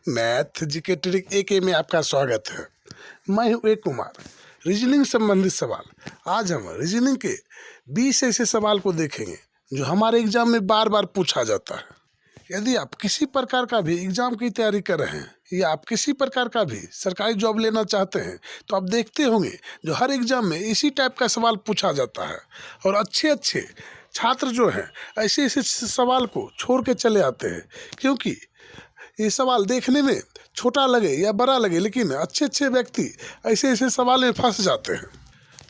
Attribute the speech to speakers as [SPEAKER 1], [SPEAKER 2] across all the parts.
[SPEAKER 1] Math GK trick एके में आपका स्वागत है। मैं हूं एक कुमार। रीजनिंग संबंधित सवाल। आज हम रीजनिंग के 20 ऐसे सवाल को देखेंगे जो हमारे एग्जाम में बार बार पूछा जाता है। यदि आप किसी प्रकार का भी एग्जाम की तैयारी कर रहे हैं या आप किसी प्रकार का भी सरकारी जॉब लेना चाहते हैं तो आप देखते होंगे जो हर एग्जाम में इसी टाइप का सवाल पूछा जाता है और अच्छे छात्र जो हैं ऐसे सवाल को छोड़ के चले आते हैं, क्योंकि ये सवाल देखने में छोटा लगे या बड़ा लगे, लेकिन अच्छे व्यक्ति ऐसे सवाल में फंस जाते हैं।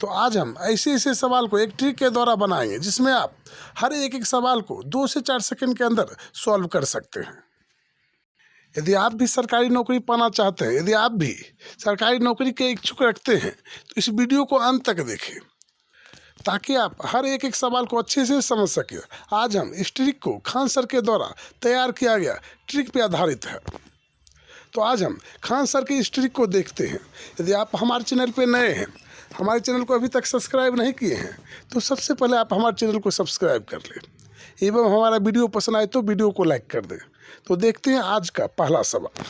[SPEAKER 1] तो आज हम ऐसे सवाल को एक ट्रिक के द्वारा बनाएंगे जिसमें आप हर एक सवाल को 2 से 4 सेकंड के अंदर सॉल्व कर सकते हैं। यदि आप भी सरकारी नौकरी पाना चाहते हैं, यदि आप भी सरकारी नौकरी के इच्छुक रखते हैं तो इस वीडियो को अंत तक देखें ताकि आप हर एक सवाल को अच्छे से समझ सकें। आज हम इस ट्रिक को खान सर के द्वारा तैयार किया गया ट्रिक पे आधारित है। तो आज हम खान सर की इस ट्रिक को देखते हैं। यदि आप हमारे चैनल पे नए हैं, हमारे चैनल को अभी तक सब्सक्राइब नहीं किए हैं, तो सबसे पहले आप हमारे चैनल को सब्सक्राइब कर लें एवं हमारा वीडियो पसंद आए तो वीडियो को लाइक कर दें। तो देखते हैं आज का पहला सवाल।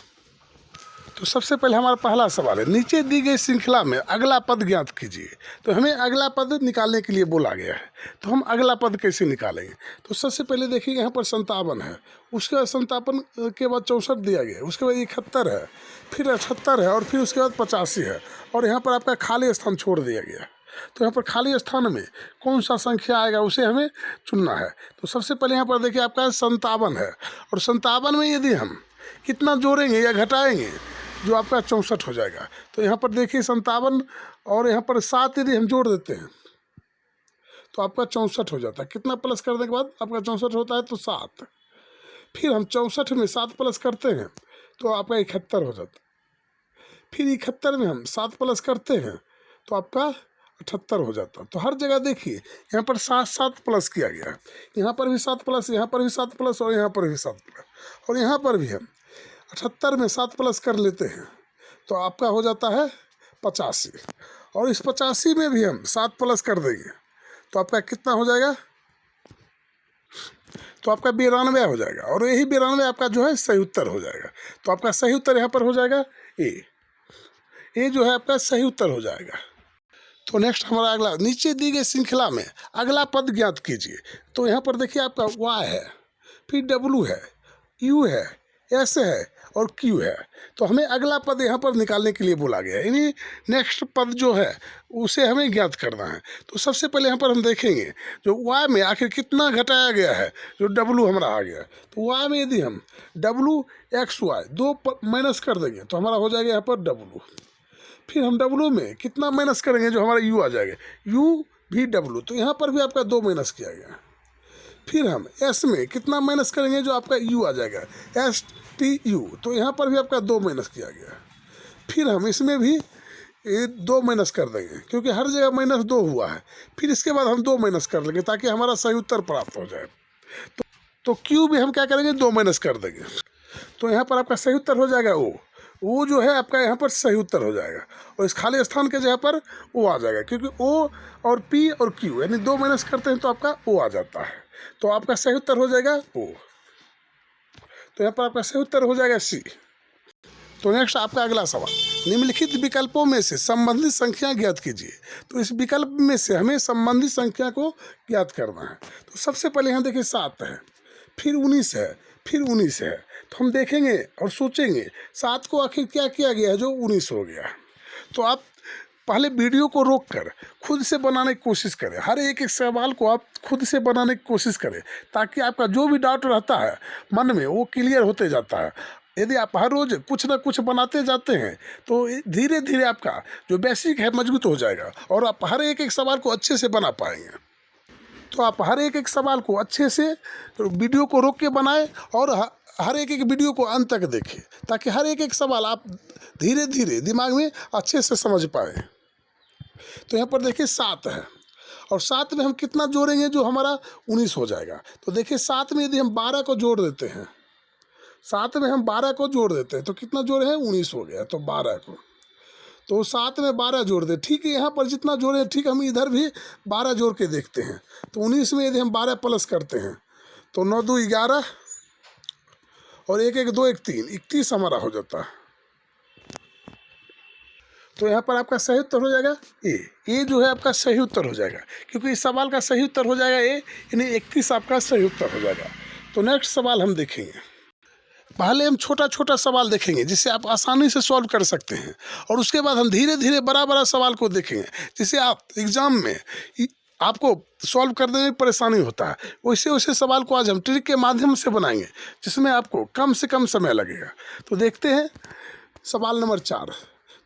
[SPEAKER 1] तो सबसे पहले हमारा पहला सवाल है, नीचे दी गई श्रृंखला में अगला पद ज्ञात कीजिए। तो हमें अगला पद निकालने के लिए बोला गया है, तो हम अगला पद कैसे निकालेंगे? तो सबसे पहले देखिए यहाँ पर 57 है, उसके बाद 57 के बाद 64 दिया गया है, उसके बाद 71 है, फिर 78 है और फिर उसके बाद 85 है और यहाँ पर आपका खाली स्थान छोड़ दिया गया है। तो यहाँ पर खाली स्थान में कौन सा संख्या आएगा उसे हमें चुनना है। तो सबसे पहले यहाँ पर देखिए आपका 57 है और 57 में यदि हम कितना जोड़ेंगे या घटाएंगे जो आपका 64 हो जाएगा। तो यहाँ पर देखिए 57 और यहाँ पर 7 यदि हम जोड़ देते हैं तो आपका 64 हो जाता है। कितना प्लस करने के बाद आपका 64 होता है? तो 7। फिर हम 64 में 7 प्लस करते हैं तो आपका 71 हो जाता है। फिर 71 में हम 7 प्लस करते हैं तो आपका 78 हो जाता है। तो हर जगह देखिए यहाँ पर 7 प्लस किया गया है, यहाँ पर भी 7 प्लस, यहाँ पर भी 7 प्लस और यहाँ पर भी 7 प्लस और यहाँ पर भी हम 78 में 7 प्लस कर लेते हैं तो आपका हो जाता है 85 और इस 85 में भी हम 7 प्लस कर देंगे तो आपका कितना हो जाएगा? तो आपका 92 हो जाएगा और यही 92 आपका जो है सही उत्तर हो जाएगा। तो आपका सही उत्तर यहाँ पर हो जाएगा ए जो है आपका सही उत्तर हो जाएगा। तो नेक्स्ट हमारा अगला, नीचे दी गई श्रृंखला में अगला पद ज्ञात कीजिए। तो यहाँ पर देखिए आपका Y है, फिर W है, U है, S है और Q है। तो हमें अगला पद यहाँ पर निकालने के लिए बोला गया है, यानी नेक्स्ट पद जो है उसे हमें ज्ञात करना है। तो सबसे पहले यहाँ पर हम देखेंगे जो Y में आखिर कितना घटाया गया है, जो W हमारा आ गया। तो Y में यदि हम WXY 2 माइनस कर देंगे तो हमारा हो जाएगा यहाँ पर W। फिर हम W में कितना माइनस करेंगे जो हमारा U आ जाएगा, U भी W। तो यहाँ पर भी आपका 2 माइनस किया गया। फिर हम S में कितना माइनस करेंगे जो आपका U आ जाएगा, STU। तो यहाँ पर भी आपका 2 माइनस किया गया। फिर हम इसमें भी 2 माइनस कर देंगे क्योंकि हर जगह -2 हुआ है। फिर इसके बाद हम 2 माइनस कर लेंगे ताकि हमारा सही उत्तर प्राप्त हो जाए। तो Q भी हम क्या करेंगे, 2 माइनस कर देंगे। तो यहाँ पर आपका सही उत्तर हो जाएगा O जो है आपका यहाँ पर सही उत्तर हो जाएगा और इस खाली स्थान के जगह पर O आ जाएगा, क्योंकि O और P और Q यानी 2 माइनस करते हैं तो आपका O आ जाता है। तो आपका सही उत्तर हो जाएगा O। तो यहाँ पर आपका सही उत्तर हो जाएगा C। तो नेक्स्ट आपका अगला सवाल, निम्नलिखित विकल्पों में से संबंधित संख्या ज्ञात कीजिए। तो इस विकल्प में से हमें संबंधित संख्या को ज्ञात करना है। तो सबसे पहले यहाँ देखिए 7 है, फिर 19 है, फिर 19 है। तो हम देखेंगे और सोचेंगे 7 को आखिर क्या किया गया है जो 19 हो गया। तो आप पहले वीडियो को रोक कर खुद से बनाने की कोशिश करें, हर एक सवाल को आप खुद से बनाने की कोशिश करें ताकि आपका जो भी डाउट रहता है मन में वो क्लियर होते जाता है। यदि आप हर रोज़ कुछ ना कुछ बनाते जाते हैं तो धीरे धीरे आपका जो बेसिक है मजबूत हो जाएगा और आप हर एक सवाल को अच्छे से बना पाएंगे। तो आप हर एक सवाल को अच्छे से वीडियो को रोक के बनाएं और हर एक वीडियो को अंत तक देखें ताकि हर एक सवाल आप धीरे धीरे दिमाग में अच्छे से समझ पाएँ। तो यहाँ पर देखिए 7 है और 7 में हम कितना जोड़ेंगे जो हमारा 19 हो जाएगा। तो देखिए 7 में यदि हम 12 को जोड़ देते हैं, 7 में हम 12 को जोड़ देते हैं तो कितना जोड़े हैं, 19 हो गया। तो 12 को, तो 7 में 12 जोड़ दे, ठीक है। यहाँ पर जितना जोड़े ठीक हम इधर भी 12 जोड़ के देखते हैं। तो 19 में यदि हम 12 प्लस करते हैं तो 9 2 11 और एक एक दो एक तीन, 31 हमारा हो जाता है। तो यहाँ पर आपका सही उत्तर हो जाएगा ए जो है आपका सही उत्तर हो जाएगा, क्योंकि इस सवाल का सही उत्तर हो जाएगा ए, यानी 31 आपका सही उत्तर हो जाएगा। तो नेक्स्ट सवाल हम देखेंगे। पहले हम छोटा छोटा सवाल देखेंगे जिससे आप आसानी से सॉल्व कर सकते हैं, और उसके बाद हम धीरे धीरे बड़ा बड़ा सवाल को देखेंगे जिससे आप एग्ज़ाम में आपको सॉल्व करने में परेशानी होता है। वैसे वैसे सवाल को आज हम ट्रिक के माध्यम से बनाएंगे जिसमें आपको कम से कम समय लगेगा। तो देखते हैं सवाल नंबर 4।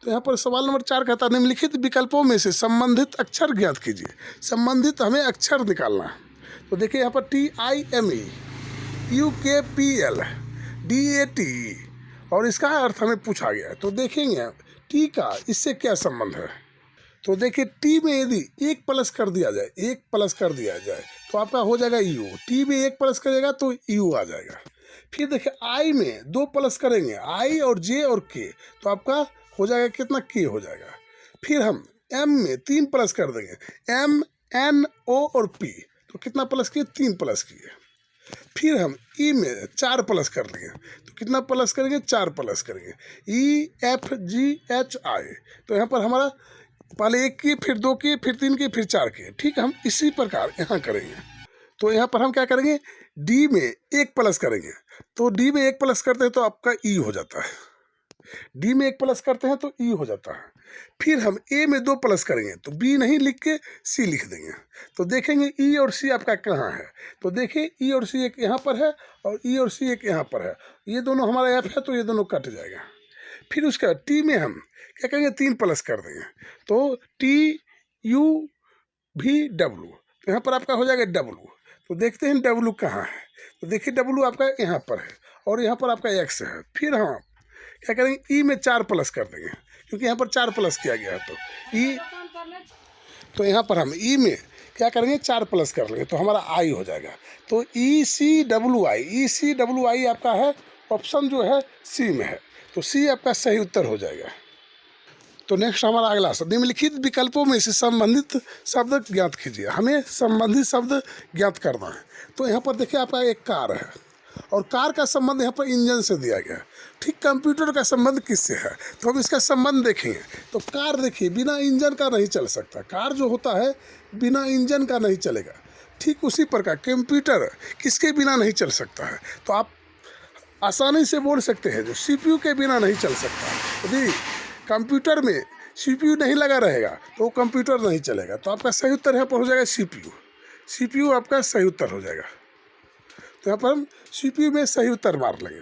[SPEAKER 1] तो यहाँ पर सवाल नंबर 4 कहता है निम्नलिखित विकल्पों में से संबंधित अक्षर ज्ञात कीजिए। संबंधित हमें अक्षर निकालना है। तो देखिए यहाँ पर TIME, UKPL, DATE और इसका अर्थ हमें पूछा गया है। तो देखेंगे टी का इससे क्या संबंध है। तो देखिए टी में यदि 1 प्लस कर दिया जाए, 1 प्लस कर दिया जाए तो आपका हो जाएगा यू। टी में 1 प्लस करेगा तो यू आ जाएगा। फिर देखिए आई में 2 प्लस करेंगे, आई और जे और के, तो आपका हो जाएगा कितना, के हो जाएगा। फिर हम एम में 3 प्लस कर देंगे, एम एन ओ और पी, तो कितना प्लस किए, 3 प्लस किए। फिर हम ई में 4 प्लस कर देंगे, तो कितना प्लस करेंगे, 4 प्लस करेंगे, E F G H I. तो यहाँ पर हमारा पहले 1 की, फिर 2 की, फिर 3 की, फिर 4 की। ठीक, हम इसी प्रकार यहाँ करेंगे। तो यहाँ पर हम क्या करेंगे, डी में 1 प्लस करेंगे। तो डी में 1 प्लस करते हैं तो आपका ई हो जाता है। डी में 1 प्लस करते हैं तो ई हो जाता है। फिर हम ए में 2 प्लस करेंगे तो बी नहीं लिख के सी लिख देंगे। तो देखेंगे ई और सी आपका कहाँ है। तो देखिए ई और सी एक यहाँ पर है और ई और सी एक यहाँ पर है। ये दोनों हमारा एफ है तो ये दोनों कट जाएगा। फिर उसका टी में हम क्या करेंगे, 3 प्लस कर देंगे। तो टी यू भी डब्लू, तो यहाँ पर आपका हो जाएगा डब्लू। तो देखते हैं डब्लू कहाँ है। तो देखिए डब्लू आपका यहाँ पर है और यहाँ पर आपका एक्स है। फिर हम क्या करेंगे, ई में 4 प्लस कर देंगे क्योंकि यहाँ पर 4 प्लस किया गया है। तो ई, तो यहाँ पर हम ई में क्या करेंगे, 4 प्लस कर लेंगे तो हमारा आई हो जाएगा। तो ई सी डब्लू आई आपका है, ऑप्शन जो है सी में है। तो सी आपका सही उत्तर हो जाएगा। तो नेक्स्ट हमारा अगला शब्द, निम्नलिखित विकल्पों में से संबंधित शब्द ज्ञात कीजिए। हमें संबंधित शब्द ज्ञात करना है। तो यहाँ पर देखिए आपका एक कार है और कार का संबंध यहाँ पर इंजन से दिया गया है। ठीक, कंप्यूटर का संबंध किससे है, तो हम इसका संबंध देखेंगे। तो कार देखिए बिना इंजन का नहीं चल सकता, कार जो होता है बिना इंजन का नहीं चलेगा। ठीक उसी प्रकार कंप्यूटर किसके बिना नहीं चल सकता है। तो आप आसानी से बोल सकते हैं जो CPU के बिना नहीं चल सकता। यदि कंप्यूटर में CPU नहीं लगा रहेगा तो वो कंप्यूटर नहीं चलेगा। तो आपका सही उत्तर यहाँ पर हो जाएगा CPU आपका सही उत्तर हो जाएगा। तो यहाँ पर हम CPU में सही उत्तर मार लेंगे।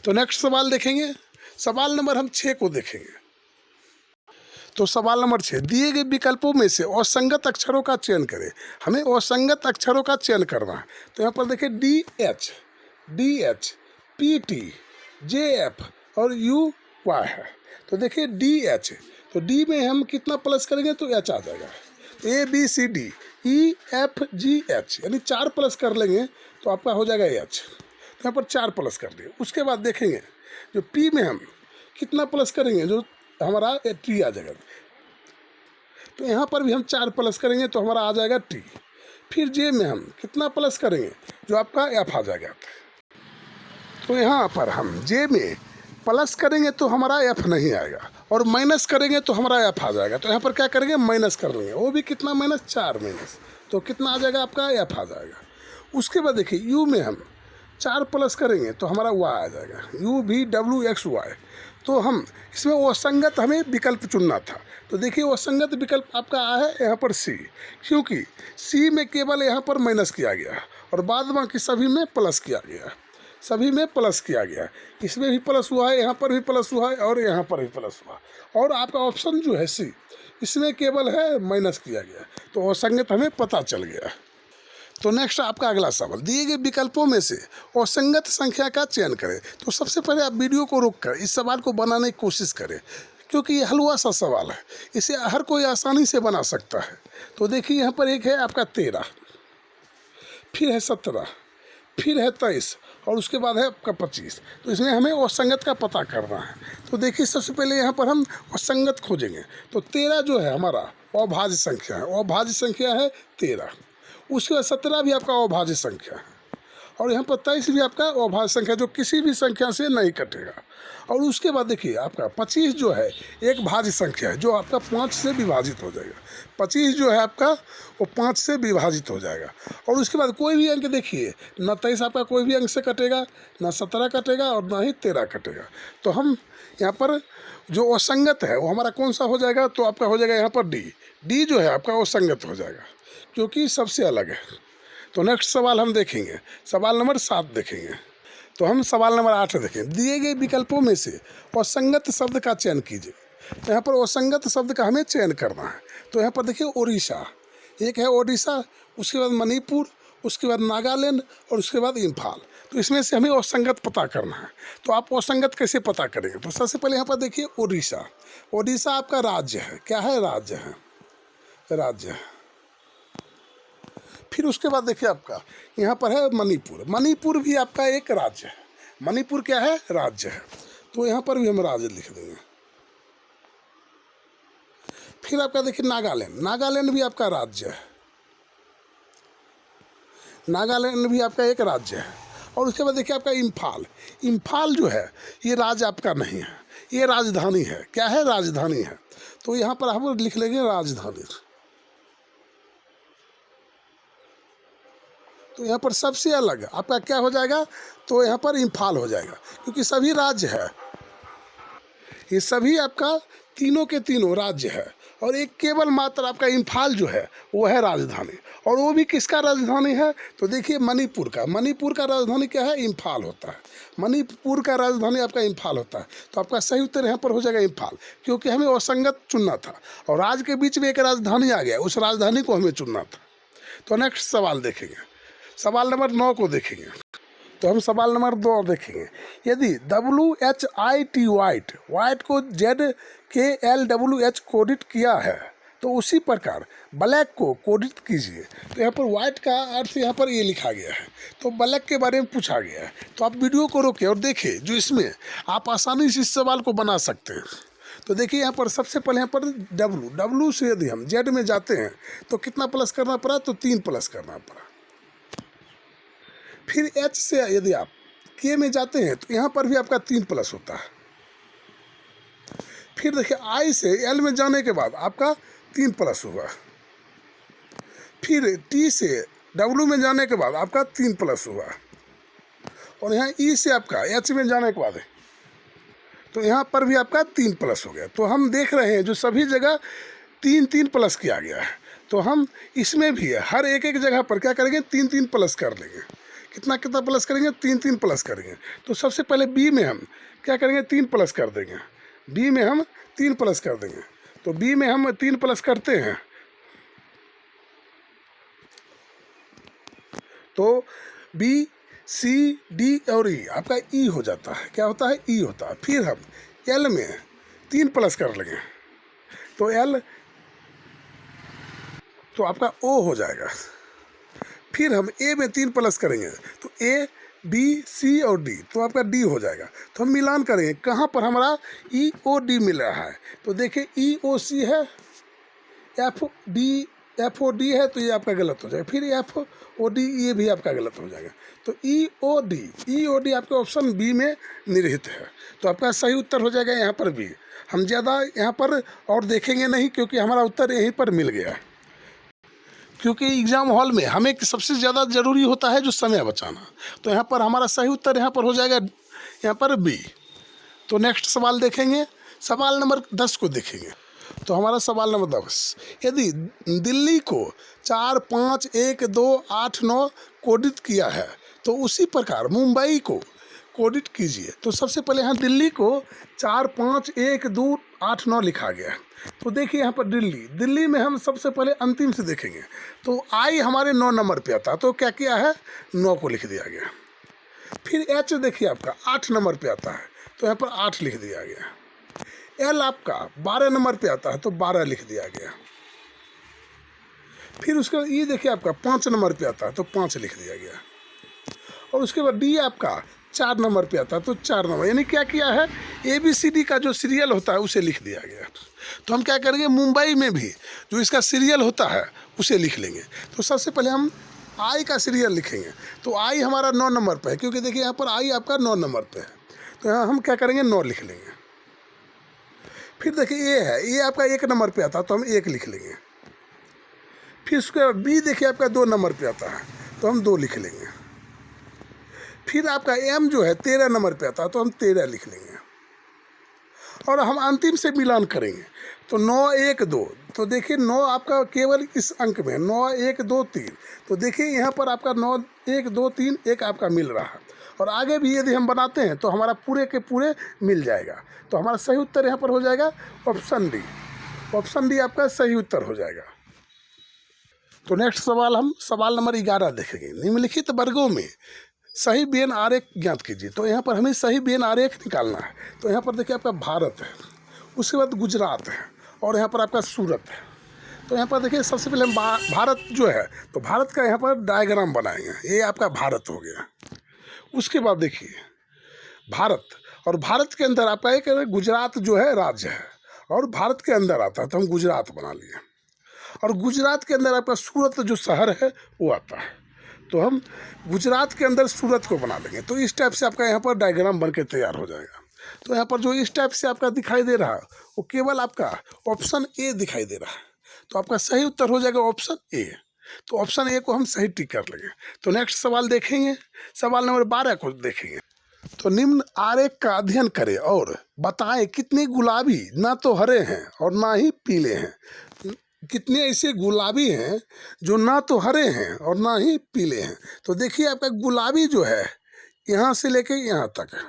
[SPEAKER 1] तो नेक्स्ट सवाल देखेंगे। सवाल नंबर हम 6 को देखेंगे। तो सवाल नंबर 6, दिए गए विकल्पों में से असंगत अक्षरों का चयन करें। हमें असंगत अक्षरों का चयन करना है। तो यहाँ पर देखिए DH, PT, JF और UY है। तो देखिए DH, तो D में हम कितना प्लस करेंगे तो H आ जाएगा। ABCD, EFGH यानी 4 प्लस कर लेंगे तो आपका हो जाएगा H। तो यहाँ पर 4 प्लस कर दिए। उसके बाद देखेंगे जो P में हम कितना प्लस करेंगे, जो हमारा T आ जाएगा। तो यहाँ पर भी हम 4 प्लस करेंगे तो हमारा आ जाएगा T। फिर J में हम कितना प्लस करेंगे, जो आपका F आ जाएगा। तो यहाँ पर हम J में प्लस करेंगे तो हमारा F नहीं आएगा और माइनस करेंगे तो हमारा F आ जाएगा। तो यहाँ पर क्या करेंगे, माइनस कर लेंगे। वो भी कितना माइनस, 4 माइनस, तो कितना आ जाएगा आपका F आ जाएगा। उसके बाद देखिए U में हम 4 प्लस करेंगे तो हमारा Y आ जाएगा, UVWXY। तो हम इसमें असंगत हमें विकल्प चुनना था। तो देखिए असंगत विकल्प आपका आया है यहाँ पर C, क्योंकि C में केवल यहाँ पर माइनस किया गया और बाद बाकी सभी में प्लस किया गया, सभी में प्लस किया गया। इसमें भी प्लस हुआ है, यहाँ पर भी प्लस हुआ है और यहाँ पर भी प्लस हुआ। और आपका ऑप्शन जो है C, इसमें केवल है माइनस किया गया। तो असंगत हमें पता चल गया। तो नेक्स्ट आपका अगला सवाल, दिए गए विकल्पों में से असंगत संख्या का चयन करें। तो सबसे पहले आप वीडियो को रोककर इस सवाल को बनाने की कोशिश करें, क्योंकि ये हलवा सा सवाल है, इसे हर कोई आसानी से बना सकता है। तो देखिए यहाँ पर एक है आपका 13, फिर है 17, फिर है 23 और उसके बाद है आपका 25। तो इसमें हमें असंगत का पता करना है। तो देखिए सबसे पहले यहाँ पर हम असंगत खोजेंगे। तो 13 जो है हमारा अभाज्य संख्या है, अभाज्य संख्या है 13। उसके बाद 17 भी आपका अभाज्य संख्या है और यहाँ पर 23 भी आपका अभाज्य संख्या जो किसी भी संख्या से नहीं कटेगा। और उसके बाद देखिए आपका 25 जो है एक भाज्य संख्या है जो आपका 5 से विभाजित हो जाएगा। 25 जो है आपका वो 5 से विभाजित हो जाएगा। और उसके बाद कोई भी अंक देखिए, न 23 आपका कोई भी अंक से कटेगा, न 17 कटेगा और ना ही 13 कटेगा। तो हम यहाँ पर जो असंगत है वो हमारा कौन सा हो जाएगा, तो आपका हो जाएगा यहाँ पर डी जो है आपका असंगत हो जाएगा क्योंकि सबसे अलग है। तो नेक्स्ट सवाल हम देखेंगे, सवाल नंबर 7 देखेंगे। तो हम सवाल नंबर 8 देखें। दिए गए विकल्पों में से असंगत शब्द का चयन कीजिए। तो यहाँ पर असंगत शब्द का हमें चयन करना है। तो यहाँ पर देखिए उड़ीसा, एक है ओडिशा, उसके बाद मणिपुर, उसके बाद नागालैंड और उसके बाद इम्फाल। तो इसमें से हमें असंगत पता करना है। तो आप असंगत कैसे पता करेंगे, तो सबसे पहले यहाँ पर देखिए उड़ीसा। उड़ीसा आपका राज्य है, क्या है, राज्य है, राज्य है। फिर उसके बाद देखिए आपका यहाँ पर है मणिपुर। मणिपुर भी आपका एक राज्य है। मणिपुर क्या है, राज्य है। तो यहाँ पर भी हम राज्य लिख देंगे। फिर आपका देखिए नागालैंड, नागालैंड भी आपका राज्य है। नागालैंड भी आपका एक राज्य है। और उसके बाद देखिए आपका इम्फाल। इम्फाल जो है ये राज्य आपका नहीं है, ये राजधानी है। क्या है, राजधानी है। तो यहाँ पर हम लिख लेंगे राजधानी। तो यहाँ पर सबसे अलग आपका क्या हो जाएगा, तो यहाँ पर इम्फाल हो जाएगा क्योंकि सभी राज्य है, ये सभी आपका तीनों के तीनों राज्य है। और एक केवल मात्र आपका इम्फाल जो है वो है राजधानी। और वो भी किसका राजधानी है, तो देखिए मणिपुर का। मणिपुर का राजधानी क्या है, इम्फाल होता है। मणिपुर का राजधानी आपका इम्फाल होता है। तो आपका सही उत्तर यहाँ पर हो जाएगा इम्फाल, क्योंकि हमें असंगत चुनना था और राज्य के बीच में एक राजधानी आ गया, उस राजधानी को हमें चुनना था। तो नेक्स्ट सवाल देखेंगे, सवाल नंबर 9 को देखेंगे। तो हम सवाल नंबर 2 देखेंगे। यदि WHIT वाइट को ZKLWH कोडित किया है तो उसी प्रकार ब्लैक को कोडित कीजिए। तो यहाँ पर वाइट का अर्थ यहाँ पर ये लिखा गया है, तो ब्लैक के बारे में पूछा गया है। तो आप वीडियो को रोकें और देखें, जो इसमें आप आसानी से इस सवाल को बना सकते हैं। तो देखिए यहाँ पर सबसे पहले यहाँ पर W से यदि हम Z में जाते हैं तो कितना प्लस करना पड़ा, तो 3 प्लस करना पड़ा। फिर H से यदि आप K में जाते हैं तो यहाँ पर भी आपका 3 प्लस होता है। फिर देखिए I से L में जाने के बाद आपका 3 प्लस हुआ। फिर T से W में जाने के बाद आपका 3 प्लस हुआ। और यहाँ E से आपका H में जाने के बाद तो यहाँ पर भी आपका 3 प्लस हो गया। तो हम देख रहे हैं जो सभी जगह 3 प्लस किया गया है। तो हम इसमें भी हर एक जगह पर क्या करेंगे, 3 प्लस कर लेंगे। कितना प्लस करेंगे, 3 प्लस करेंगे। तो सबसे पहले बी में हम क्या करेंगे, 3 प्लस कर देंगे। बी में हम 3 प्लस कर देंगे। तो बी में हम 3 प्लस करते हैं तो बी सी डी और ई आपका ई हो जाता है। क्या होता है, ई होता है। फिर हम एल में 3 प्लस कर लेंगे तो एल तो आपका ओ हो जाएगा। फिर हम ए में 3 प्लस करेंगे तो ए बी सी और डी तो आपका डी हो जाएगा। तो हम मिलान करेंगे कहाँ पर हमारा ई ओ डी मिल रहा है। तो देखिए ई ओ सी है, एफ ओ डी है, तो ये आपका गलत हो जाएगा। फिर एफ ओ डी ये भी आपका गलत हो जाएगा। तो ई ओ डी आपके ऑप्शन बी में निहित है। तो आपका सही उत्तर हो जाएगा यहाँ पर बी। हम ज़्यादा यहाँ पर और देखेंगे नहीं क्योंकि हमारा उत्तर यहीं पर मिल गया है। क्योंकि एग्ज़ाम हॉल में हमें सबसे ज़्यादा ज़रूरी होता है जो समय बचाना। तो यहाँ पर हमारा सही उत्तर यहाँ पर हो जाएगा यहाँ पर बी। तो नेक्स्ट सवाल देखेंगे, सवाल नंबर 10 को देखेंगे। तो हमारा सवाल नंबर 10, यदि दिल्ली को 4 5 1 2 8 9 कोडित किया है तो उसी प्रकार मुंबई को कोडित कीजिए। तो सबसे पहले यहाँ दिल्ली को 4 5 1 2 8 9 लिखा गया है। तो देखिए यहाँ पर दिल्ली में हम सबसे पहले अंतिम से देखेंगे तो आई हमारे 9 नंबर पे आता है। तो क्या किया है, 9 को लिख दिया गया। फिर एच देखिए आपका 8 नंबर पे आता है तो यहाँ पर 8 लिख दिया गया। एल आपका 12 नंबर पे आता है तो 12 लिख दिया गया। फिर उसके बाद ये देखिए आपका 5 नंबर पे आता है तो 5 लिख दिया गया। और उसके बाद डी आपका 4 नंबर पे आता है तो 4 नंबर, यानी क्या किया है, ABCD का जो सीरियल होता है उसे लिख दिया गया। तो हम क्या करेंगे, मुंबई में भी जो इसका सीरियल होता है उसे लिख लेंगे। तो सबसे पहले हम आई का सीरियल लिखेंगे तो आई हमारा 9 नंबर पे है, क्योंकि देखिए यहाँ पर आई आपका 9 नंबर पे है, तो यहाँ हम क्या करेंगे 9 लिख लेंगे। फिर देखिए ए है, ए आपका 1 नंबर पे आता है तो हम 1 लिख लेंगे। फिर उसके बाद बी देखिए आपका 2 नंबर पे आता है तो हम 2 लिख लेंगे। फिर आपका एम जो है 13 नंबर पे आता है तो हम 13 लिख लेंगे। और हम अंतिम से मिलान करेंगे तो 9 1 2, तो देखिए 9 आपका केवल इस अंक में 9 1 2 3, तो देखिए यहाँ पर आपका 9 1 2 3 1 आपका मिल रहा है। और आगे भी यदि हम बनाते हैं तो हमारा पूरे के पूरे मिल जाएगा। तो हमारा सही उत्तर यहाँ पर हो जाएगा ऑप्शन डी। ऑप्शन डी आपका सही उत्तर हो जाएगा। तो नेक्स्ट सवाल हम सवाल नंबर 11 देखेंगे। निम्नलिखित वर्गों में सही बेन आरेख ज्ञात कीजिए। तो यहाँ पर हमें सही बेन आरेख निकालना है। तो यहाँ पर देखिए आपका भारत है, उसके बाद गुजरात है और यहाँ पर आपका सूरत है। तो यहाँ पर देखिए सबसे पहले हम भारत जो है तो भारत का यहाँ पर डायग्राम बनाएंगे। ये आपका भारत हो गया। उसके बाद देखिए भारत, और भारत के अंदर आपका एक गुजरात जो है राज्य है और भारत के अंदर आता है तो हम गुजरात बना लिए। और गुजरात के अंदर आपका सूरत जो शहर है वो आता है तो हम गुजरात के अंदर सूरत को बना लेंगे। तो इस टाइप से आपका यहाँ पर डायग्राम बन के तैयार हो जाएगा। तो यहाँ पर जो इस टाइप से आपका दिखाई दे रहा है वो केवल आपका ऑप्शन ए दिखाई दे रहा है। तो आपका सही उत्तर हो जाएगा ऑप्शन ए। तो ऑप्शन ए को हम सही टिक कर लेंगे। तो नेक्स्ट सवाल देखेंगे, सवाल नंबर 12 को देखेंगे। तो निम्न आरेख का अध्ययन करें और बताएं कितने गुलाबी ना तो हरे हैं और ना ही पीले हैं। कितने ऐसे गुलाबी हैं जो ना तो हरे हैं और ना ही पीले हैं। तो देखिए आपका गुलाबी जो है यहाँ से लेके यहाँ तक है।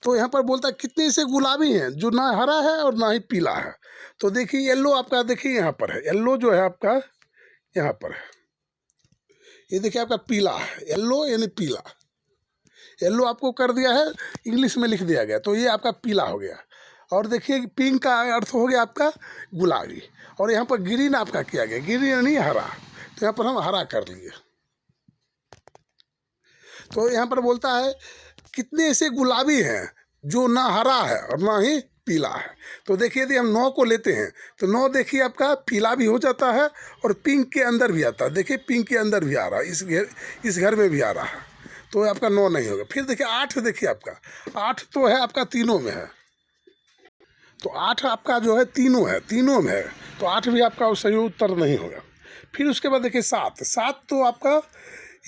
[SPEAKER 1] तो यहाँ पर बोलता है कितने ऐसे गुलाबी हैं जो ना हरा है और ना ही पीला है। तो देखिए येलो आपका देखिए यहाँ पर है, येलो जो है आपका यहाँ पर है। ये देखिए आपका पीला है, येलो यानी पीला। येलो आपको कर दिया है, इंग्लिश में लिख दिया गया तो ये आपका पीला हो गया। और देखिए पिंक का अर्थ हो गया आपका गुलाबी। और यहाँ पर ग्रीन आपका किया गया, ग्रीन यानी हरा, तो यहाँ पर हम हरा कर लिए। तो यहाँ पर बोलता है कितने ऐसे गुलाबी हैं जो ना हरा है और ना ही पीला है। तो देखिए यदि हम 9 को लेते हैं तो 9 देखिए आपका पीला भी हो जाता है और पिंक के अंदर भी आता है। देखिए पिंक के अंदर भी आ रहा है, इस घर में भी आ रहा है, तो आपका 9 नहीं होगा। फिर देखिए 8 देखिए आपका 8 तो है आपका तीनों में है, तो 8 आपका जो है तीनों में है, तो 8 भी आपका सही उत्तर नहीं होगा। फिर उसके बाद देखिए 7 तो आपका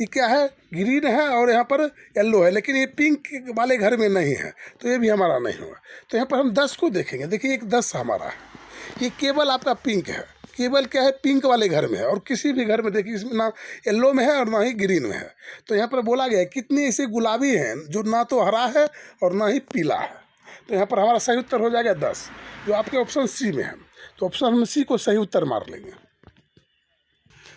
[SPEAKER 1] ये क्या है ग्रीन है और यहाँ पर येलो है, लेकिन ये पिंक वाले घर में नहीं है तो ये भी हमारा नहीं होगा। तो यहाँ पर हम 10 को देखेंगे। देखिए एक 10 हमारा है, ये केवल आपका पिंक है, केवल क्या है पिंक वाले घर में है। और किसी भी घर में देखिए इसमें ना येलो में है और ना ही ग्रीन में है। तो यहाँ पर बोला गया है कितने ऐसे गुलाबी हैं जो ना तो हरा है और ना ही पीला है। तो यहाँ पर हमारा सही उत्तर हो जाएगा 10, जो आपके ऑप्शन सी में है। तो ऑप्शन सी को सही उत्तर मार लेंगे।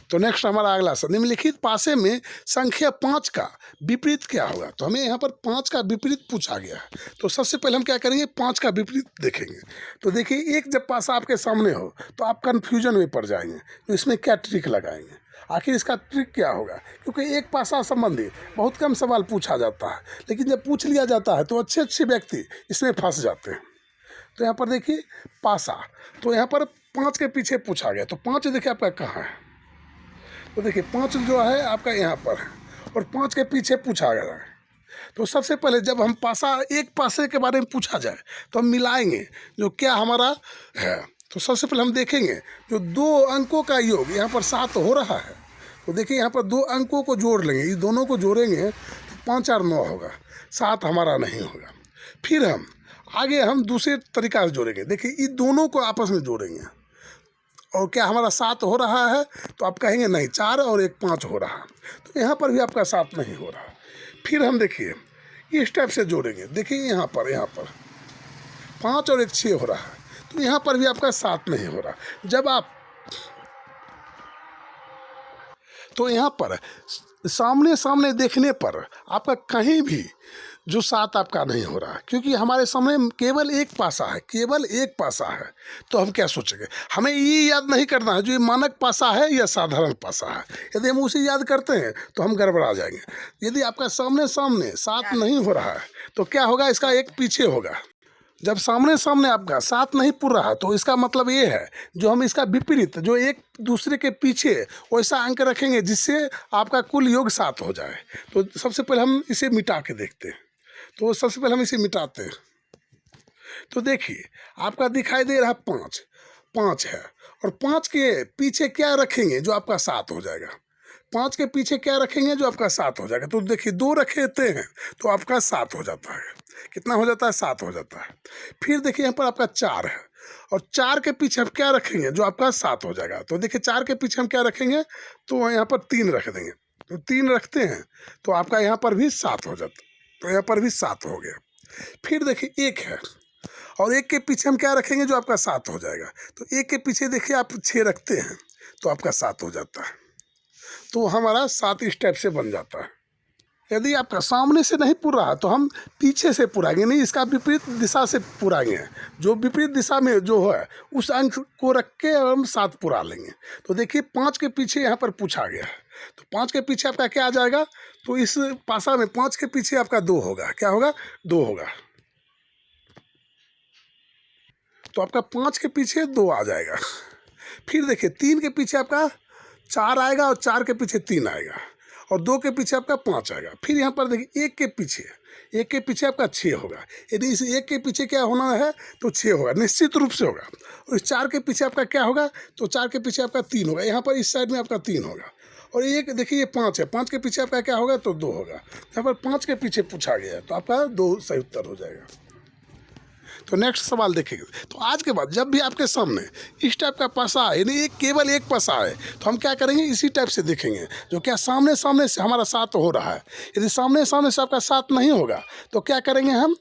[SPEAKER 1] तो नेक्स्ट हमारा अगला सवाल, निम्नलिखित पासे में संख्या 5 का विपरीत क्या होगा। तो हमें यहाँ पर 5 का विपरीत पूछा गया है। तो सबसे पहले हम क्या करेंगे 5 का विपरीत देखेंगे। तो देखिए एक जब पासा आपके सामने हो तो आप कन्फ्यूजन में पड़ जाएंगे, तो इसमें क्या ट्रिक लगाएंगे, आखिर इसका ट्रिक क्या होगा। क्योंकि एक पासा संबंधी बहुत कम सवाल पूछा जाता है, लेकिन जब पूछ लिया जाता है तो अच्छे व्यक्ति इसमें फंस जाते हैं। तो यहाँ पर देखिए पासा, तो यहाँ पर 5 के पीछे पूछा गया, तो 5 देखिए आपका कहाँ है। तो देखिए 5 जो है आपका यहाँ पर है और 5 के पीछे पूछा गया है। तो सबसे पहले जब हम एक पासे के बारे में पूछा जाए तो हम मिलाएंगे जो क्या हमारा है। तो सबसे पहले हम देखेंगे जो 2 अंकों का योग यहाँ पर 7 हो रहा है। तो देखिए यहाँ पर 2 अंकों को जोड़ लेंगे, इस दोनों को जोड़ेंगे तो 5 और 9 होगा, 7 हमारा नहीं होगा। फिर हम आगे हम दूसरे तरीका से जोड़ेंगे। देखिए इन दोनों को आपस में जोड़ेंगे और क्या हमारा 7 हो रहा है, तो आप कहेंगे नहीं 4 और 1 5 हो रहा है। तो यहाँ पर भी आपका 7 नहीं हो रहा। फिर हम देखिए इस टाइप से जोड़ेंगे। देखिए यहाँ पर 5 और 1 6 हो रहा है, तो यहाँ पर भी आपका 7 नहीं हो रहा। जब आप तो यहाँ पर सामने देखने पर आपका कहीं भी जो 7 आपका नहीं हो रहा, क्योंकि हमारे सामने केवल एक पासा है। तो हम क्या सोचेंगे, हमें ये याद नहीं करना है जो ये मानक पासा है या साधारण पासा है। यदि हम उसे याद करते हैं तो हम गड़बड़ा जाएंगे। यदि आपका सामने 7 नहीं हो रहा है तो क्या होगा, इसका एक पीछे होगा। जब सामने सामने आपका सात नहीं पुर रहा तो इसका मतलब ये है जो हम इसका विपरीत जो एक दूसरे के पीछे वैसा अंक रखेंगे जिससे आपका कुल योग 7 हो जाए। तो सबसे पहले हम इसे मिटा के देखते हैं। तो सबसे पहले हम इसे मिटाते हैं। तो देखिए आपका दिखाई दे रहा 5, 5 है और 5 के पीछे क्या रखेंगे जो आपका 7 हो जाएगा। 5 के पीछे क्या रखेंगे जो आपका 7 हो जाएगा। तो देखिए 2 रखते हैं तो आपका 7 हो जाता है। कितना हो जाता है? 7 हो जाता है। फिर देखिए यहाँ पर आपका 4 है और 4 के पीछे हम क्या रखेंगे जो आपका 7 हो जाएगा। तो देखिए 4 के पीछे हम क्या रखेंगे तो यहाँ पर 3 रख देंगे। तो 3 रखते हैं तो आपका यहाँ पर भी 7 हो जाता। तो यहाँ पर भी 7 हो गया। फिर देखिए 1 है और 1 के पीछे हम क्या रखेंगे जो आपका 7 हो जाएगा। तो 1 के पीछे देखिए आप 6 रखते हैं तो आपका 7 हो जाता है। तो हमारा 7 इस टाइप से बन जाता है। यदि आपका सामने से नहीं पुर रहा तो हम पीछे से पुराएंगे, नहीं इसका विपरीत दिशा से पुराएंगे। जो विपरीत दिशा में जो है उस अंक को रख के हम 7 पुरा लेंगे। तो देखिए 5 के पीछे यहाँ पर पूछा गया है तो 5 के पीछे आपका क्या आ जाएगा। तो इस पासा में 5 के पीछे आपका 2 होगा। क्या होगा? 2 होगा। तो आपका 5 के पीछे 2 आ जाएगा। फिर देखिए 3 के पीछे आपका 4 आएगा और 4 के पीछे 3 आएगा और 2 के पीछे आपका 5 आएगा। फिर यहाँ पर देखिए 1 के पीछे आपका 6 होगा। यदि इस 1 के पीछे क्या होना है तो 6 होगा, निश्चित रूप से होगा। और इस 4 के पीछे आपका क्या होगा तो 4 के पीछे आपका 3 होगा। यहाँ पर इस साइड में आपका 3 होगा और एक देखिए ये 5 है, 5 के पीछे आपका क्या होगा तो 2 होगा। यहाँ पर 5 के पीछे पूछा गया है तो आपका 2 सही उत्तर हो जाएगा। तो नेक्स्ट सवाल देखेंगे। तो आज के बाद जब भी आपके सामने इस टाइप का पासा है, यानी केवल एक पासा है, तो हम क्या करेंगे इसी टाइप से देखेंगे जो क्या सामने सामने से हमारा 7 हो रहा है। यदि सामने सामने से आपका 7 नहीं होगा तो क्या करेंगे हम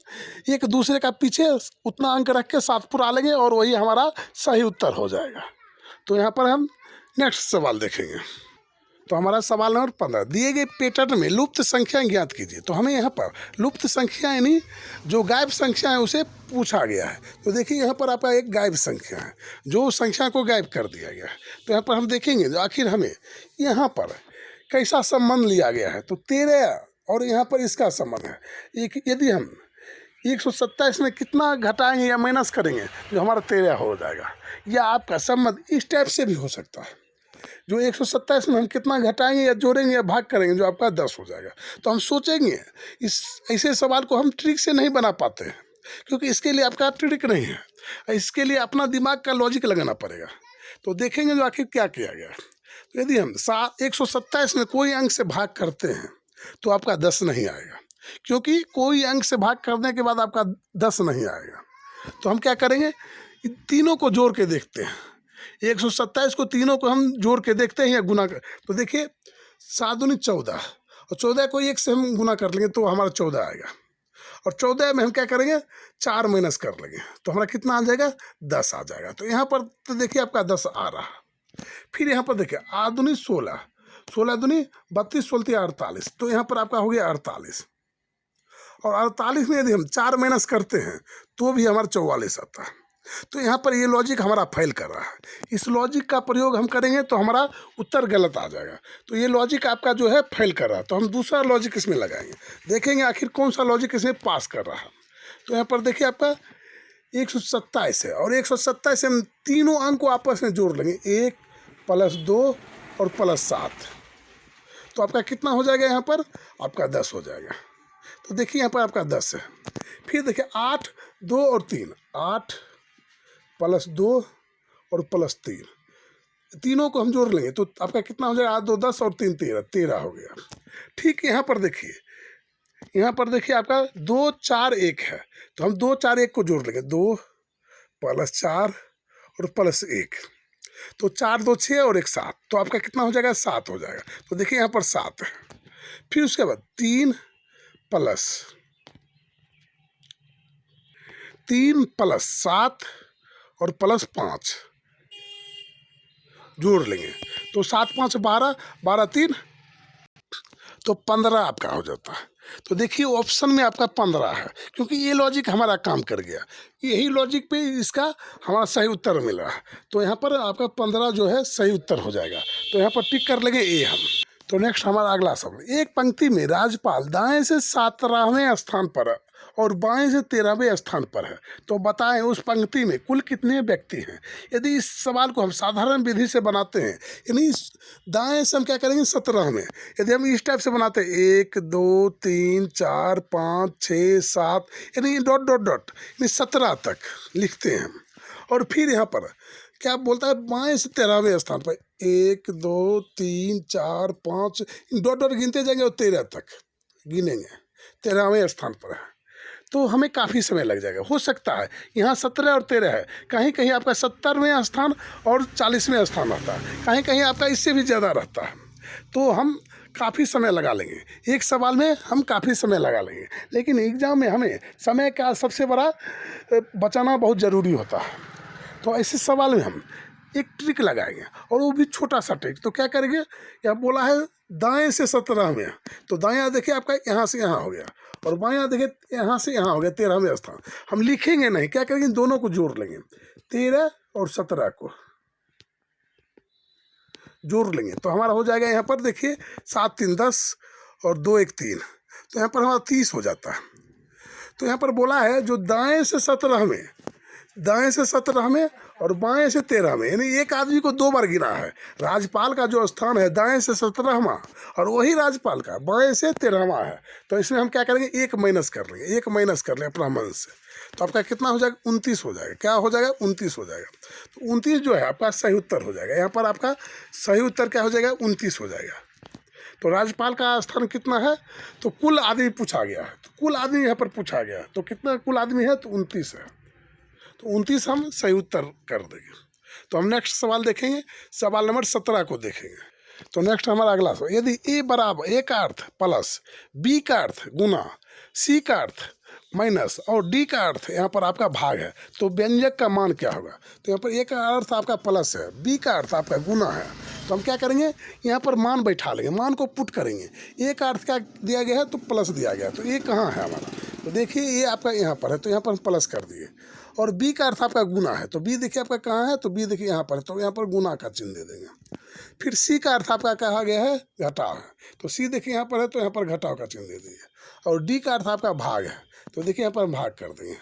[SPEAKER 1] एक दूसरे का पीछे उतना अंक रख के 7 पुरा लेंगे और वही हमारा सही उत्तर हो जाएगा। तो यहाँ पर हम नेक्स्ट सवाल देखेंगे। तो हमारा सवाल नंबर 15, दिए गए पैटर्न में लुप्त संख्या ज्ञात कीजिए। तो हमें यहाँ पर लुप्त संख्या यानी जो गायब संख्या है उसे पूछा गया है। तो देखिए यहाँ पर आपका एक गायब संख्या है जो संख्या को गायब कर दिया गया है। तो यहाँ पर हम देखेंगे जो आखिर हमें यहाँ पर कैसा संबंध लिया गया है। तो 13 और यहाँ पर इसका संबंध है। एक यदि हम 127 में कितना घटाएंगे या माइनस करेंगे जो हमारा 13 हो जाएगा। या आपका संबंध इस टाइप से भी हो सकता है, जो 127 में हम कितना घटाएंगे या जोड़ेंगे या भाग करेंगे जो आपका 10 हो जाएगा। तो हम सोचेंगे इस ऐसे सवाल को हम ट्रिक से नहीं बना पाते हैं क्योंकि इसके लिए आपका ट्रिक नहीं है, इसके लिए अपना दिमाग का लॉजिक लगाना पड़ेगा। तो देखेंगे जो आखिर क्या किया गया। तो यदि हम 127 में कोई अंक से भाग करते हैं तो आपका 10 नहीं आएगा, क्योंकि कोई अंक से भाग करने के बाद आपका 10 नहीं आएगा। तो हम क्या करेंगे इन तीनों को जोड़ के देखते हैं। 127 को तीनों को हम जोड़ के देखते हैं या गुना कर। तो देखिए 7 दूनी 14 और 14 को 1 से हम गुना कर लेंगे तो हमारा 14 आएगा। और 14 में हम क्या करेंगे 4 माइनस कर लेंगे तो हमारा कितना आ जाएगा 10 आ जाएगा। तो यहाँ पर तो देखिए आपका 10 आ रहा। फिर यहाँ पर देखिए 8 दूनी 16, 16 दूनी 32, 16 48। तो यहाँ पर आपका हो गया 48 और 48 में यदि हम 4 माइनस करते हैं तो भी हमारा 44 आता है। तो यहाँ पर ये लॉजिक हमारा फेल कर रहा है। इस लॉजिक का प्रयोग हम करेंगे तो हमारा उत्तर गलत आ जाएगा। तो ये लॉजिक आपका जो है फेल कर रहा है। तो हम दूसरा लॉजिक इसमें लगाएंगे, देखेंगे आखिर कौन सा लॉजिक इसमें पास कर रहा है। तो यहाँ पर देखिए आपका 127 है और 127 से हम तीनों अंक को आपस में जोड़ लेंगे, 1 + 2 और +7। तो आपका कितना हो जाएगा यहाँ पर आपका 10 हो जाएगा। तो देखिए यहाँ पर आपका 10 है। फिर देखिए 8, 2 और 3, 8 + 2 और +3, तीनों को हम जोड़ लेंगे तो आपका कितना हो जाएगा 8, 2 10 और 3 13, 13 हो गया। ठीक यहाँ पर देखिए, यहाँ पर देखिए आपका 2 4 1 है तो हम 2 4 1 को जोड़ लेंगे, 2 + 4 और +1। तो 4 2 6 और 1 7। तो आपका कितना हो जाएगा 7 हो जाएगा। तो देखिए यहाँ पर 7 है। फिर उसके बाद 3 + 7 और +5 जोड़ लेंगे तो 7 5 12, 12 3 तो 15 आपका हो जाता है। तो देखिए ऑप्शन में आपका 15 है क्योंकि ये लॉजिक हमारा काम कर गया। यही लॉजिक पे इसका हमारा सही उत्तर मिल रहा है। तो यहाँ पर आपका 15 जो है सही उत्तर हो जाएगा। तो यहाँ पर टिक कर लेंगे ए हम। तो नेक्स्ट हमारा अगला सवाल, एक पंक्ति में राजपाल दाएं से 17वें स्थान पर और बाएं से 13वें स्थान पर है। तो बताएं उस पंक्ति में कुल कितने व्यक्ति हैं। यदि इस सवाल को हम साधारण विधि से बनाते हैं, यानी दाएं से हम क्या करेंगे 17 में, यदि हम इस टाइप से बनाते हैं 1 2 3 4 5 6 7, यानी डॉट डॉट डॉट, यानी 17 तक लिखते हैं हम। और फिर यहाँ पर क्या बोलता है, बाएं से 13वें स्थान पर 1 2 3 4 5 डॉट डॉट गिनते जाएंगे और 13 तक गिनेंगे, 13वें स्थान पर है। तो हमें काफ़ी समय लग जाएगा। हो सकता है यहाँ 17 और 13 है, कहीं कहीं आपका 70वें स्थान और 40वें स्थान रहता है, कहीं कहीं आपका इससे भी ज़्यादा रहता है। तो हम काफ़ी समय लगा लेंगे, एक सवाल में हम काफ़ी समय लगा लेंगे। लेकिन एग्ज़ाम में हमें समय का सबसे बड़ा बचाना बहुत ज़रूरी होता है। तो ऐसे सवाल में हम एक ट्रिक लगाएंगे, और वो भी छोटा सा ट्रिक। तो क्या करेंगे, यहाँ बोला है दाएं से 17 में, तो दायां देखिए आपका यहाँ से यहाँ हो गया, और बायां देखिए यहाँ से यहाँ हो गया 13वें स्थान। हम लिखेंगे नहीं, क्या करेंगे, दोनों को जोड़ लेंगे, 13 और 17 को जोड़ लेंगे। तो हमारा हो जाएगा यहाँ पर देखिए 7 3 10 और 2 1 3, तो यहाँ पर हमारा 30 हो जाता है। तो यहाँ पर बोला है जो दाएं से 17 में, दाएं से 17 में और बाएं से 13 में, यानी एक आदमी को 2 बार गिना है। राज्यपाल का जो स्थान है दाएं से 17वां, और वही राज्यपाल का बाएं से 13वां है। तो इसमें हम क्या करेंगे, 1 माइनस कर लेंगे, 1 माइनस कर लें अपना मन से। तो आपका कितना हो जाएगा, 29 हो जाएगा। क्या हो जाएगा, 29 हो जाएगा। तो 29 जो है आपका सही उत्तर हो जाएगा। यहाँ पर आपका सही उत्तर क्या हो जाएगा, 29 हो जाएगा। तो राज्यपाल का स्थान कितना है, तो कुल आदमी पूछा गया है, तो कुल आदमी यहाँ पर पूछा गया है, तो कितना कुल आदमी है, तो 29 है। तो 29 हम सही उत्तर कर देंगे। तो हम नेक्स्ट सवाल देखेंगे, सवाल नंबर 17 को देखेंगे। तो नेक्स्ट हमारा अगला सवाल, यदि ए बराबर ए का अर्थ प्लस, बी का अर्थ गुना, सी का अर्थ माइनस और डी का अर्थ यहाँ पर आपका भाग है, तो व्यंजक का मान क्या होगा। तो यहाँ पर ए का अर्थ आपका प्लस है, बी का अर्थ आपका गुना है, तो हम क्या करेंगे, यहाँ पर मान बैठा लेंगे, मान को पुट करेंगे। ए का अर्थ क्या दिया गया है, तो प्लस दिया गया है, तो ये कहाँ है हमारा, तो देखिए ये आपका यहाँ पर है, तो यहाँ पर हम प्लस कर दिए। और बी का अर्थ आपका गुना है, तो बी देखिए आपका कहाँ है, तो बी देखिए यहाँ पर है, तो यहाँ पर गुना का चिन्ह दे देंगे। फिर सी का अर्थ आपका कहा गया है घटाव है, तो सी देखिए यहाँ पर है, तो यहाँ पर घटाव का चिन्ह दे देंगे। और डी का अर्थ आपका भाग है, तो देखिए यहाँ पर भाग कर देंगे।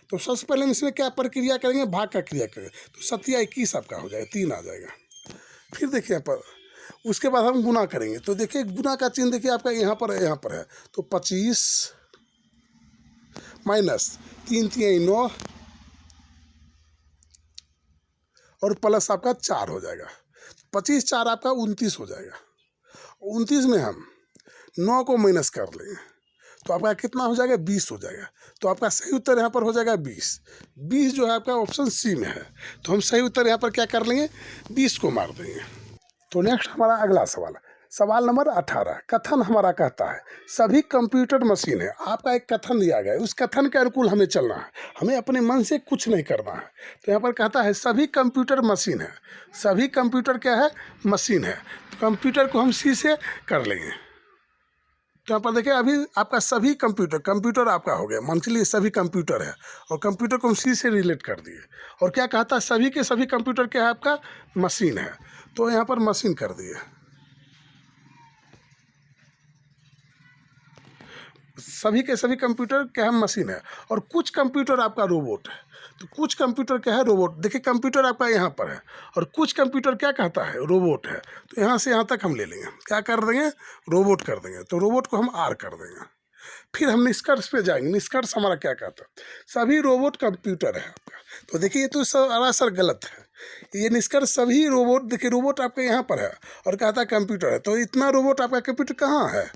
[SPEAKER 1] तो सबसे पहले हम इसमें क्या प्रक्रिया करेंगे, भाग का क्रिया करेंगे, तो 7 21 आपका हो जाएगा, 3 आ जाएगा। फिर देखिए यहाँ पर उसके बाद हम गुना करेंगे, तो देखिए गुना का चिन्ह देखिए आपका यहाँ पर है, तो 25 माइनस 3 3 9 और प्लस आपका 4 हो जाएगा। 25 4 आपका 29 हो जाएगा। 29 में हम 9 को माइनस कर लेंगे, तो आपका कितना हो जाएगा, 20 हो जाएगा। तो आपका सही उत्तर यहाँ पर हो जाएगा 20। 20 जो है आपका ऑप्शन सी में है, तो हम सही उत्तर यहाँ पर क्या कर लेंगे, 20 को मार देंगे। तो नेक्स्ट हमारा अगला सवाल, सवाल नंबर 18। कथन हमारा कहता है सभी कंप्यूटर मशीन है। आपका एक कथन दिया गया है, उस कथन के अनुकूल हमें चलना है, हमें अपने मन से कुछ नहीं करना है। तो यहाँ पर कहता है सभी कंप्यूटर मशीन है। सभी कंप्यूटर क्या है, मशीन है। तो कंप्यूटर को हम सी से कर लेंगे। तो यहाँ पर देखिए अभी आपका सभी कंप्यूटर आपका हो गया, मान के लिए सभी कंप्यूटर है, और कंप्यूटर को हम सी से रिलेट कर दिए। और क्या कहता है, सभी के सभी कंप्यूटर क्या है, आपका मशीन है, तो यहाँ पर मशीन कर दिए। सभी के सभी कंप्यूटर क्या है, मशीन है। और कुछ कंप्यूटर आपका रोबोट है, तो कुछ कंप्यूटर क्या है, रोबोट। देखिए कंप्यूटर आपका यहाँ पर है, और कुछ कंप्यूटर क्या कहता है, रोबोट है। तो यहाँ से यहाँ तक हम ले लेंगे, क्या कर देंगे, रोबोट कर देंगे। तो रोबोट को हम आर कर देंगे। फिर हम निष्कर्ष पे जाएंगे। निष्कर्ष हमारा क्या कहता है, सभी रोबोट कंप्यूटर है आपका। तो देखिए ये तो सरासर गलत है। ये निष्कर्ष सभी रोबोट, देखिए रोबोट आपका यहाँ पर है और कहता है कंप्यूटर है, तो इतना रोबोट आपका कंप्यूटर कहाँ है।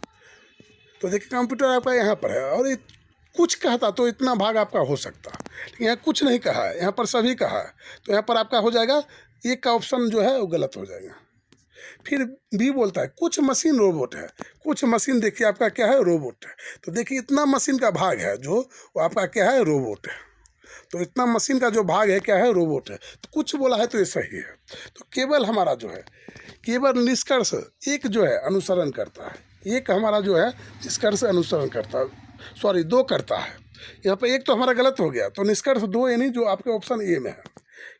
[SPEAKER 1] तो देखिए कंप्यूटर आपका यहाँ पर है, और कुछ कहता तो इतना भाग आपका हो सकता, लेकिन यहाँ कुछ नहीं कहा है, यहाँ पर सभी कहा है। तो यहाँ पर आपका हो जाएगा एक का ऑप्शन जो है वो गलत हो जाएगा। फिर बी बोलता है कुछ मशीन रोबोट है। कुछ मशीन देखिए आपका क्या है, रोबोट है। तो देखिए इतना मशीन का भाग है जो वो आपका क्या है, रोबोट है। तो इतना मशीन का जो भाग है क्या है, रोबोट है। तो कुछ बोला है तो ये सही है। तो केवल हमारा जो है, केवल निष्कर्ष एक जो है अनुसरण करता है, एक हमारा जो है निष्कर्ष अनुसरण करता है, सॉरी 2 करता है। यहाँ पर एक तो हमारा गलत हो गया, तो निष्कर्ष 2 यानी जो आपके ऑप्शन ए में है,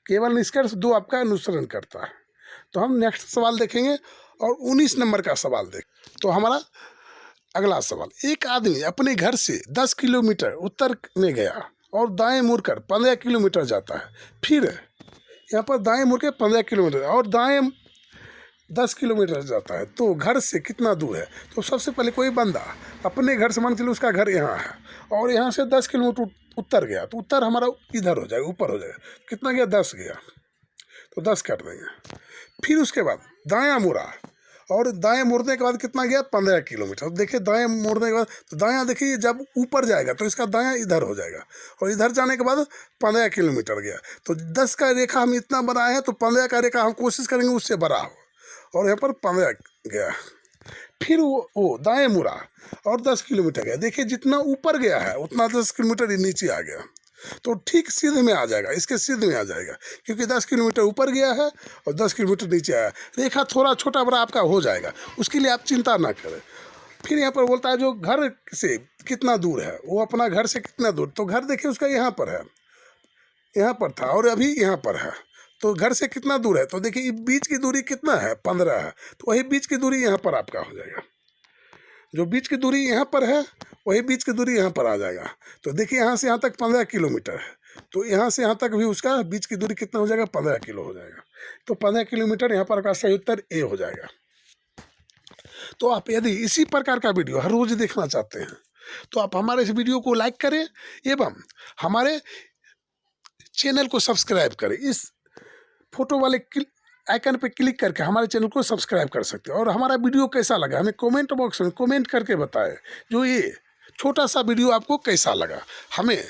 [SPEAKER 1] केवल निष्कर्ष 2 आपका अनुसरण करता है। तो हम नेक्स्ट सवाल देखेंगे और 19 नंबर का सवाल देखें। तो हमारा अगला सवाल, एक आदमी अपने घर से 10 किलोमीटर उत्तर में गया और दाएं मुड़कर 15 किलोमीटर जाता है, फिर यहाँ पर दाएं मुड़ के 15 किलोमीटर और दाएं 10 किलोमीटर जाता है, तो घर से कितना दूर है? तो सबसे पहले कोई बंदा अपने घर से, मान के चलो उसका घर यहाँ है और यहाँ से 10 किलोमीटर उत्तर गया, तो उत्तर हमारा इधर हो जाएगा, ऊपर हो जाएगा। कितना गया? 10 गया, तो 10 काट देंगे। फिर उसके बाद दायां मुड़ा और दाएं मुड़ने के बाद कितना गया? 15 किलोमीटर। देखिए दाएं मुड़ने के बाद, तो दायां देखिए जब ऊपर जाएगा तो इसका दायां इधर हो जाएगा और इधर जाने के बाद 15 किलोमीटर गया। तो 10 का रेखा हम इतना बनाए हैं, तो 15 का रेखा हम कोशिश करेंगे उससे बड़ा हो, और यहाँ पर 15 गया। फिर वो दाएं मुड़ा और 10 किलोमीटर गया। देखिए जितना ऊपर गया है उतना 10 किलोमीटर नीचे आ गया, तो ठीक सीधे में आ जाएगा, इसके सीधे में आ जाएगा, क्योंकि 10 किलोमीटर ऊपर गया है और 10 किलोमीटर नीचे आया। रेखा थोड़ा छोटा बड़ा आपका हो जाएगा, उसके लिए आप चिंता ना करें। फिर यहाँ पर बोलता है जो घर से कितना दूर है, वो अपना घर से कितना दूर, तो घर देखिए उसका यहाँ पर है, यहाँ पर था और अभी यहाँ पर है, तो घर से कितना दूर है? तो देखिए बीच की दूरी कितना है? 15 है, तो वही बीच की दूरी यहाँ पर आपका हो जाएगा। जो बीच की दूरी यहाँ पर है वही बीच की दूरी यहाँ पर आ जाएगा। तो देखिए यहाँ से यहाँ तक 15 किलोमीटर है, तो यहाँ से यहाँ तक भी उसका बीच की दूरी कितना हो जाएगा? 15 किलो हो जाएगा। तो 15 किलोमीटर यहाँ पर का सही उत्तर ए हो जाएगा। तो आप यदि इसी प्रकार का वीडियो हर रोज देखना चाहते हैं तो आप हमारे इस वीडियो को लाइक करें एवं हमारे चैनल को सब्सक्राइब करें। इस फोटो वाले आइकन पे क्लिक करके हमारे चैनल को सब्सक्राइब कर सकते हैं। और हमारा वीडियो कैसा लगा हमें कमेंट बॉक्स में कमेंट करके बताएं, जो ये छोटा सा वीडियो आपको कैसा लगा। हमें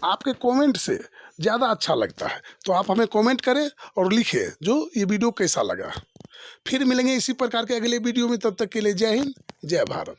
[SPEAKER 1] आपके कमेंट से ज़्यादा अच्छा लगता है, तो आप हमें कमेंट करें और लिखें जो ये वीडियो कैसा लगा। फिर मिलेंगे इसी प्रकार के अगले वीडियो में, तब तक के लिए जय हिंद, जय भारत।